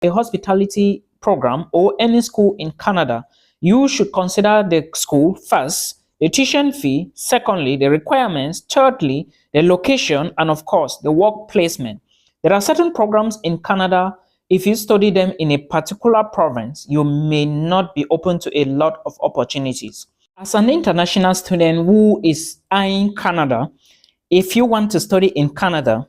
a hospitality program or any school in Canada, you should consider the school first, the tuition fee, secondly, the requirements, thirdly, the location, and of course, the work placement. There are certain programs in Canada, if you study them in a particular province, you may not be open to a lot of opportunities. As an international student who is eyeing Canada, if you want to study in Canada,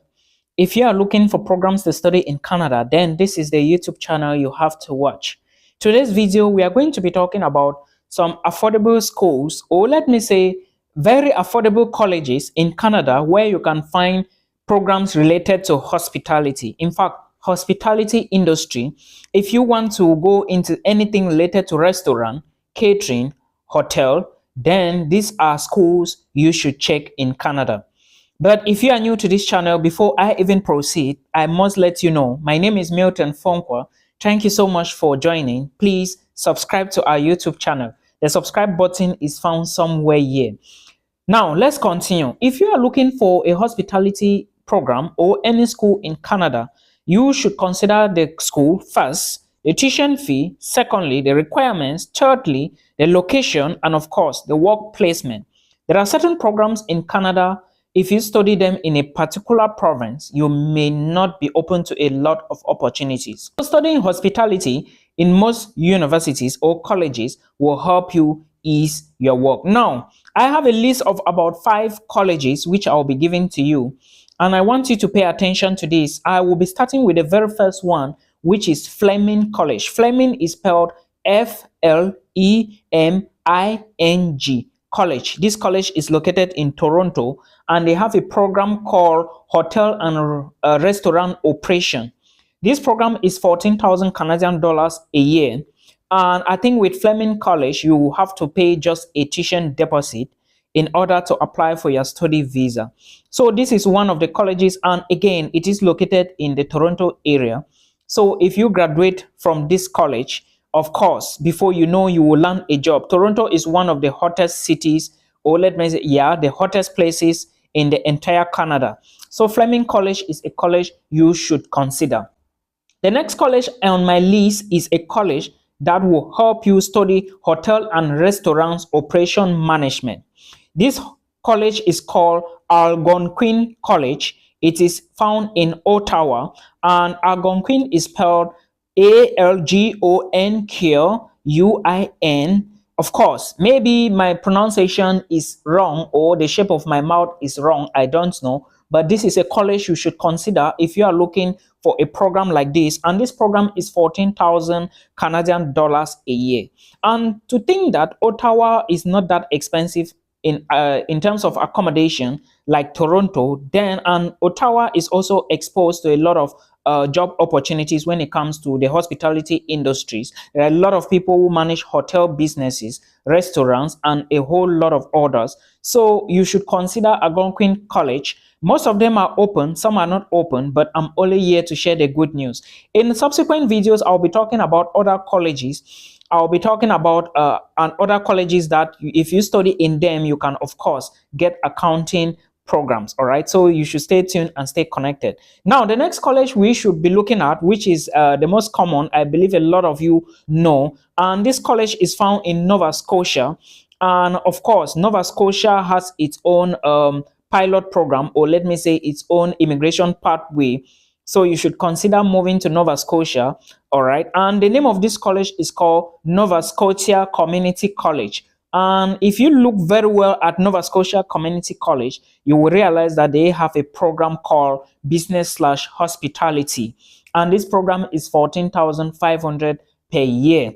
if you are looking for programs to study in Canada, then this is the YouTube channel you have to watch. Today's video, we are going to be talking about some affordable schools, or let me say, very affordable colleges in Canada where you can find programs related to hospitality. In fact, hospitality industry, if you want to go into anything related to restaurant, catering, hotel, then these are schools you should check in Canada. But if you are new to this channel, before I even proceed, I must let you know, my name is Milton Fonkwa. Thank you so much for joining. Please subscribe to our YouTube channel. The subscribe button is found somewhere here. Now, let's continue. If you are looking for a hospitality program or any school in Canada, you should consider the school first, the tuition fee, secondly, the requirements, thirdly, the location, and of course, the work placement. There are certain programs in Canada, if you study them in a particular province, you may not be open to a lot of opportunities. Studying hospitality in most universities or colleges will help you ease your work. Now, I have a list of about 5 colleges which I'll be giving to you, and I want you to pay attention to this. I will be starting with the very first one, which is Fleming College. Fleming is spelled F-L-E-M-I-N-G. College. This college is located in Toronto, and they have a program called Hotel and Restaurant Operation. This program is 14,000 Canadian dollars a year, and I think with Fleming College you have to pay just a tuition deposit in order to apply for your study visa. So this is one of the colleges, and again it is located in the Toronto area. So if you graduate from this college, of course, before you know, you will land a job. Toronto is one of the hottest cities, or let me say, yeah, the hottest places in the entire Canada. So Fleming College is a college you should consider. The next college on my list is a college that will help you study hotel and restaurants operation management. This college is called Algonquin College. It is found in Ottawa, and Algonquin is spelled Algonquin. Of course, maybe my pronunciation is wrong or the shape of my mouth is wrong. I don't know. But this is a college you should consider if you are looking for a program like this. And this program is 14,000 Canadian dollars a year. And to think that Ottawa is not that expensive in terms of accommodation like Toronto, then and Ottawa is also exposed to a lot of job opportunities when it comes to the hospitality industries. There are a lot of people who manage hotel businesses, restaurants, and a whole lot of others. So you should consider Algonquin College. Most of them are open, some are not open, but I'm only here to share the good news. In subsequent videos, I'll be talking about other colleges. I'll be talking about other colleges that if you study in them, you can, of course, get accounting programs. All right, so you should stay tuned and stay connected. Now, the next college we should be looking at, which is the most common, I believe a lot of you know, and this college is found in Nova Scotia. And of course, Nova Scotia has its own pilot program, or let me say its own immigration pathway. So you should consider moving to Nova Scotia. All right, and the name of this college is called Nova Scotia Community College. And if you look very well at Nova Scotia Community College, you will realize that they have a program called Business/Hospitality. And this program is 14,500 per year.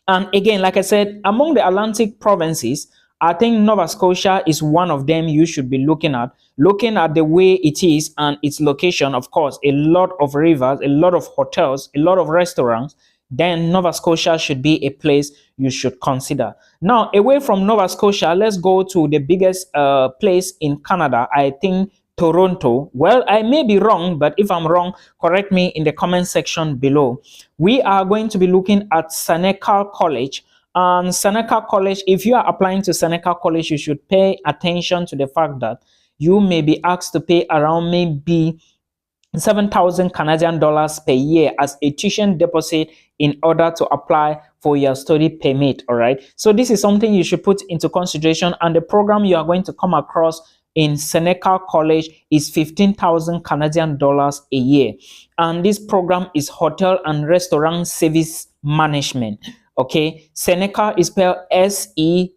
And again, like I said, among the Atlantic provinces, I think Nova Scotia is one of them you should be looking at the way it is and its location. Of course, a lot of rivers, a lot of hotels, a lot of restaurants. Then Nova Scotia should be a place you should consider. Now, away from Nova Scotia, let's go to the biggest place in Canada. I think Toronto. Well, I may be wrong, but if I'm wrong, correct me in the comment section below. We are going to be looking at Seneca College. Seneca College, if you are applying to Seneca College, you should pay attention to the fact that you may be asked to pay around maybe 7,000 Canadian dollars per year as a tuition deposit in order to apply for your study permit. All right, so this is something you should put into consideration, and the program you are going to come across in Seneca College is 15,000 Canadian dollars a year, and this program is hotel and restaurant service management. Okay, Seneca is spelled Necca.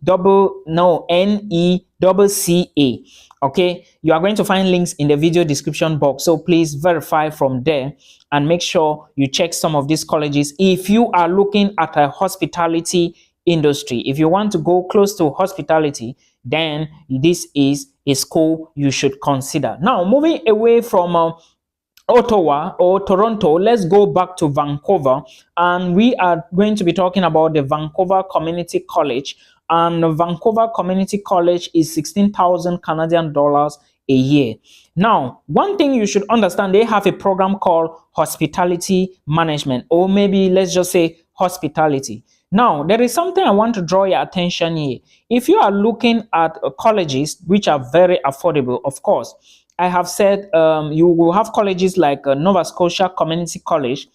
Okay, you are going to find links in the video description box, so please verify from there and make sure you check some of these colleges if you are looking at a hospitality industry. If you want to go close to hospitality, then this is a school you should consider. Now, moving away from Ottawa or Toronto, let's go back to Vancouver, and we are going to be talking about the Vancouver Community College. And Vancouver Community College is 16,000 Canadian dollars a year. Now, one thing you should understand, they have a program called hospitality management, or maybe let's just say hospitality. Now, there is something I want to draw your attention here. If you are looking at colleges which are very affordable, of course, I have said you will have colleges like Nova Scotia Community College,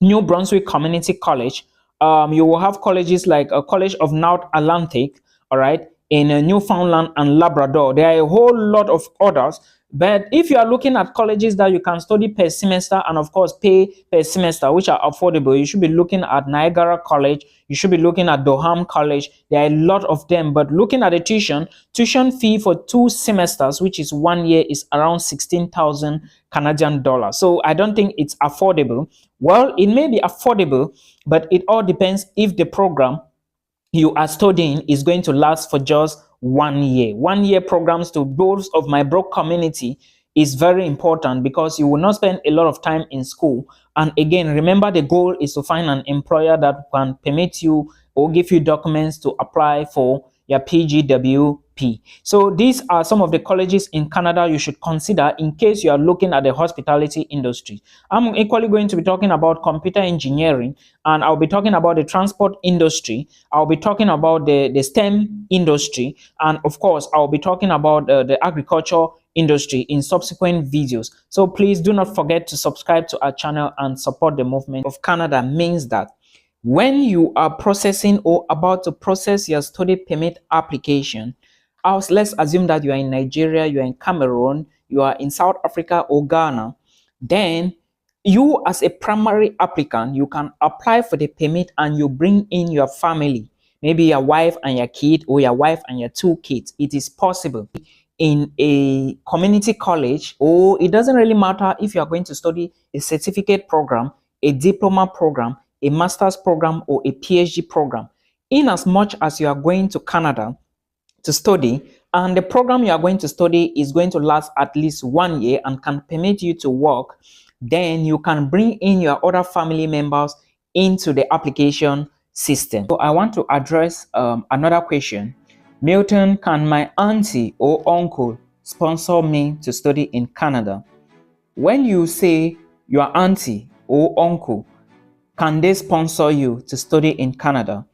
New Brunswick Community College. You will have colleges like a College of North Atlantic, all right, in Newfoundland and Labrador. There are a whole lot of others. But if you are looking at colleges that you can study per semester and of course pay per semester, which are affordable, you should be looking at Niagara College, you should be looking at Durham College. There are a lot of them, but looking at the tuition fee for 2 semesters, which is 1 year, is around 16,000 Canadian dollars. So I don't think it's affordable. Well, it may be affordable, but it all depends if the program you are studying is going to last for just 1 year. 1 year programs to those of my broke community is very important because you will not spend a lot of time in school. And again, remember, the goal is to find an employer that can permit you or give you documents to apply for your PGWP. So these are some of the colleges in Canada you should consider in case you are looking at the hospitality industry. I'm equally going to be talking about computer engineering, and I'll be talking about the transport industry. I'll be talking about the STEM industry, and of course, I'll be talking about the agriculture industry in subsequent videos. So please do not forget to subscribe to our channel and support the movement of Canada. Means that when you are processing or about to process your study permit application, let's assume that you are in Nigeria, you are in Cameroon, you are in South Africa or Ghana, then you as a primary applicant, you can apply for the permit and you bring in your family, maybe your wife and your kid or your wife and your 2 kids. It is possible. In a community college, or it doesn't really matter if you are going to study a certificate program, a diploma program, a master's program, or a PhD program. In as much as you are going to Canada to study, and the program you are going to study is going to last at least 1 year and can permit you to work, then you can bring in your other family members into the application system. So I want to address another question. Milton, can my auntie or uncle sponsor me to study in Canada? When you say your auntie or uncle, can they sponsor you to study in Canada?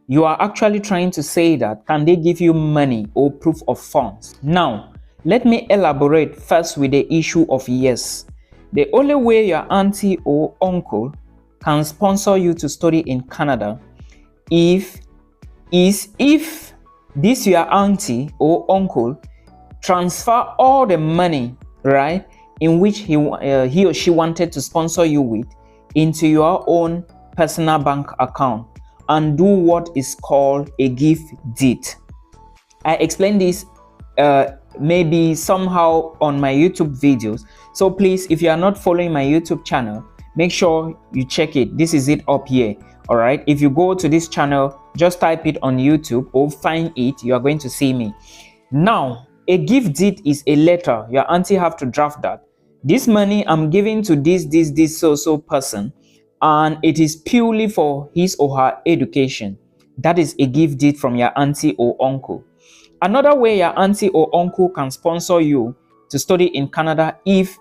You are actually trying to say that, can they give you money or proof of funds? Now, let me elaborate first with the issue of yes. The only way your auntie or uncle can sponsor you to study in Canada if this your auntie or uncle transfer all the money, right, in which he or she wanted to sponsor you with, into your own personal bank account and do what is called a gift deed. I explained this maybe somehow on my YouTube videos. So please, if you are not following my YouTube channel, make sure you check it. This is it up here. All right, if you go to this channel, just type it on YouTube or find it, you are going to see me. Now, a gift deed is a letter. Your auntie have to draft that. This money I'm giving to this so person, and it is purely for his or her education. That is a gift deed from your auntie or uncle. Another way your auntie or uncle can sponsor you to study in Canada if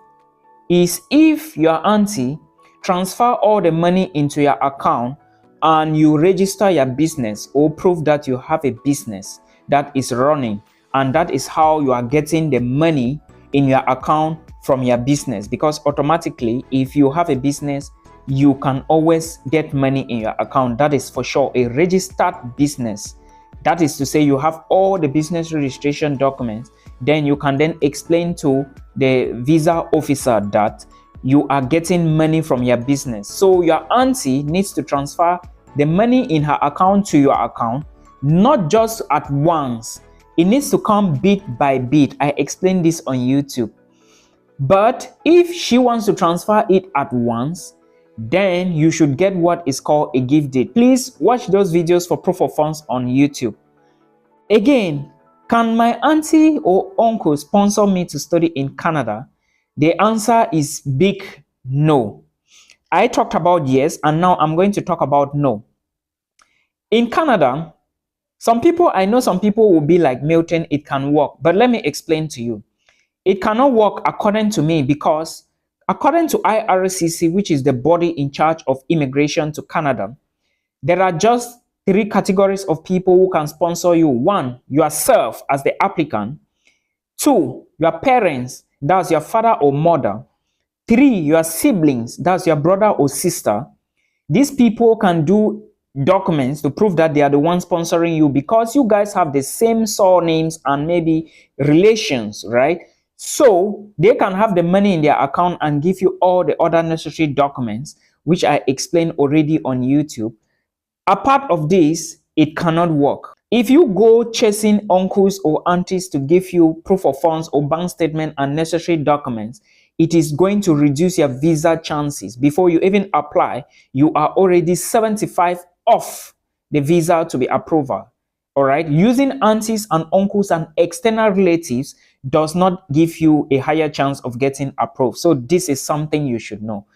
your auntie transfer all the money into your account and you register your business or prove that you have a business that is running, and that is how you are getting the money in your account from your business, because automatically, if you have a business, you can always get money in your account. That is for sure a registered business. That is to say, you have all the business registration documents. Then you can then explain to the visa officer that you are getting money from your business. So your auntie needs to transfer the money in her account to your account, not just at once. It needs to come bit by bit. I explained this on YouTube. But if she wants to transfer it at once, then you should get what is called a gift deed. Please watch those videos for proof of funds on YouTube. Again, can my auntie or uncle sponsor me to study in Canada? The answer is big no. I talked about yes, and now I'm going to talk about no. In Canada, I know some people will be like, Milton, it can work. But let me explain to you. It cannot work according to me, because according to IRCC, which is the body in charge of immigration to Canada, there are just 3 categories of people who can sponsor you. 1, yourself as the applicant. 2, your parents, that's your father or mother. 3, your siblings, that's your brother or sister. These people can do documents to prove that they are the ones sponsoring you, because you guys have the same surnames and maybe relations, right? So they can have the money in their account and give you all the other necessary documents, which I explained already on YouTube. Apart of this, it cannot work. If you go chasing uncles or aunties to give you proof of funds or bank statement and necessary documents, it is going to reduce your visa chances. Before you even apply, you are already 75 off the visa to be approved. All right. Using aunties and uncles and external relatives does not give you a higher chance of getting approved. So this is something you should know.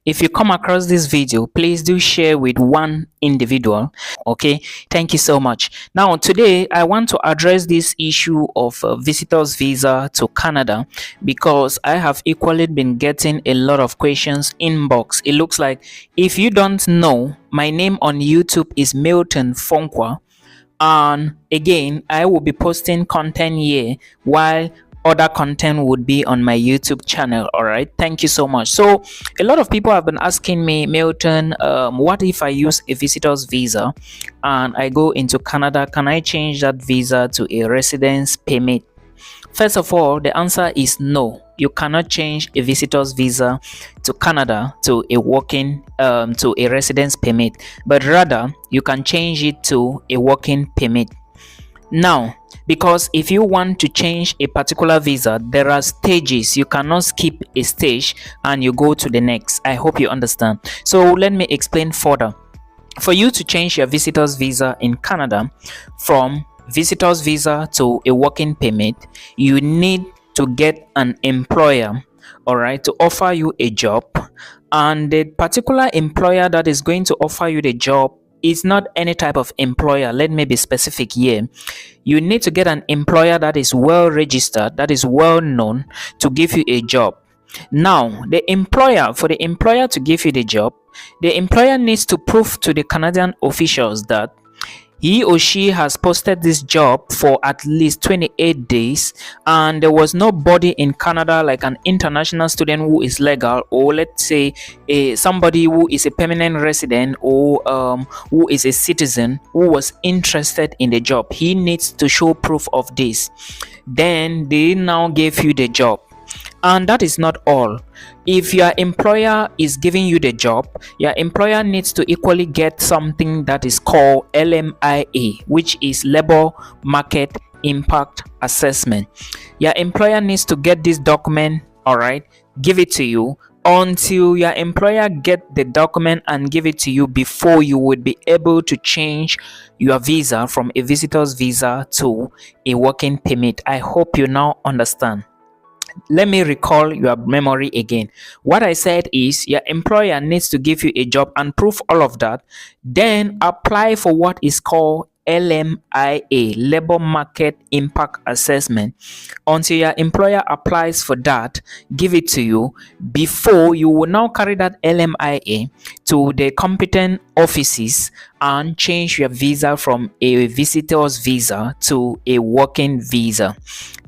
If you come across this video, please do share with one individual. Okay, thank you so much. Now today I want to address this issue of visitors visa to Canada, because I have equally been getting a lot of questions inbox. It looks like, if you don't know, my name on YouTube is Milton Fonkwa, and again, I will be posting content here while other content would be on my YouTube channel. All right, thank you so much. So a lot of people have been asking me, Milton, what if I use a visitor's visa and I go into Canada? Can I change that visa to a residence permit? First of all, the answer is no. You cannot change a visitor's visa to Canada to a working to a residence permit, but rather you can change it to a working permit. Now, because if you want to change a particular visa, there are stages. You cannot skip a stage and you go to the next. I hope you understand. So let me explain further. For you to change your visitor's visa in Canada from visitor's visa to a working permit, you need to get an employer, all right, to offer you a job. And the particular employer that is going to offer you the job is not any type of employer. Let me be specific here. You need to get an employer that is well registered, that is well known to give you a job. Now, for the employer to give you the job, the employer needs to prove to the Canadian officials that he or she has posted this job for at least 28 days and there was nobody in Canada, like an international student who is legal, or let's say somebody who is a permanent resident or who is a citizen who was interested in the job. He needs to show proof of this. Then they now give you the job. And that is not all. If your employer is giving you the job, your employer needs to equally get something that is called LMIA, which is Labor Market Impact Assessment. Your employer needs to get this document, all right, give it to you. Until your employer get the document and give it to you, before you would be able to change your visa from a visitor's visa to a working permit. I hope you now understand. Let me recall your memory again. What I said is your employer needs to give you a job and prove all of that. Then apply for what is called LMIA, Labor Market Impact Assessment. Until your employer applies for that, give it to you, before you will now carry that LMIA to the competent offices and change your visa from a visitor's visa to a working visa.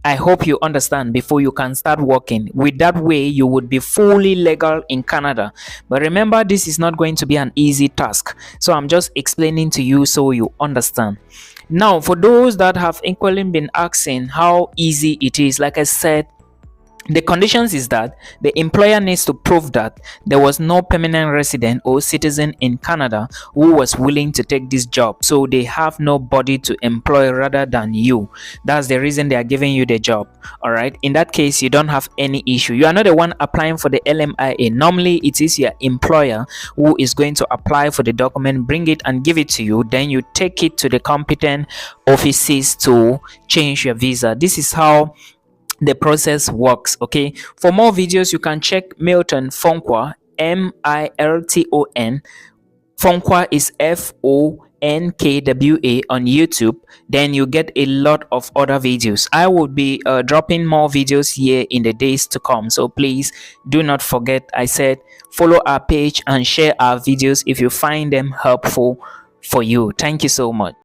I hope you understand before you can start working. With that way, you would be fully legal in Canada. But remember, this is not going to be an easy task. So I'm just explaining to you so you understand. Now, for those that have equally been asking how easy it is, like I said, the conditions is that the employer needs to prove that there was no permanent resident or citizen in Canada who was willing to take this job. So they have nobody to employ rather than you. That's the reason they are giving you the job. All right. In that case, you don't have any issue. You are not the one applying for the LMIA. Normally, it is your employer who is going to apply for the document, bring it and give it to you. Then you take it to the competent offices to change your visa. This is how the process works. Okay, for more videos you can check Milton Fonkwa, Milton. Fonkwa is Fonkwa on YouTube. Then you get a lot of other videos. I will be dropping more videos here in the days to come, so please do not forget, I said, follow our page and share our videos if you find them helpful for you. Thank you so much.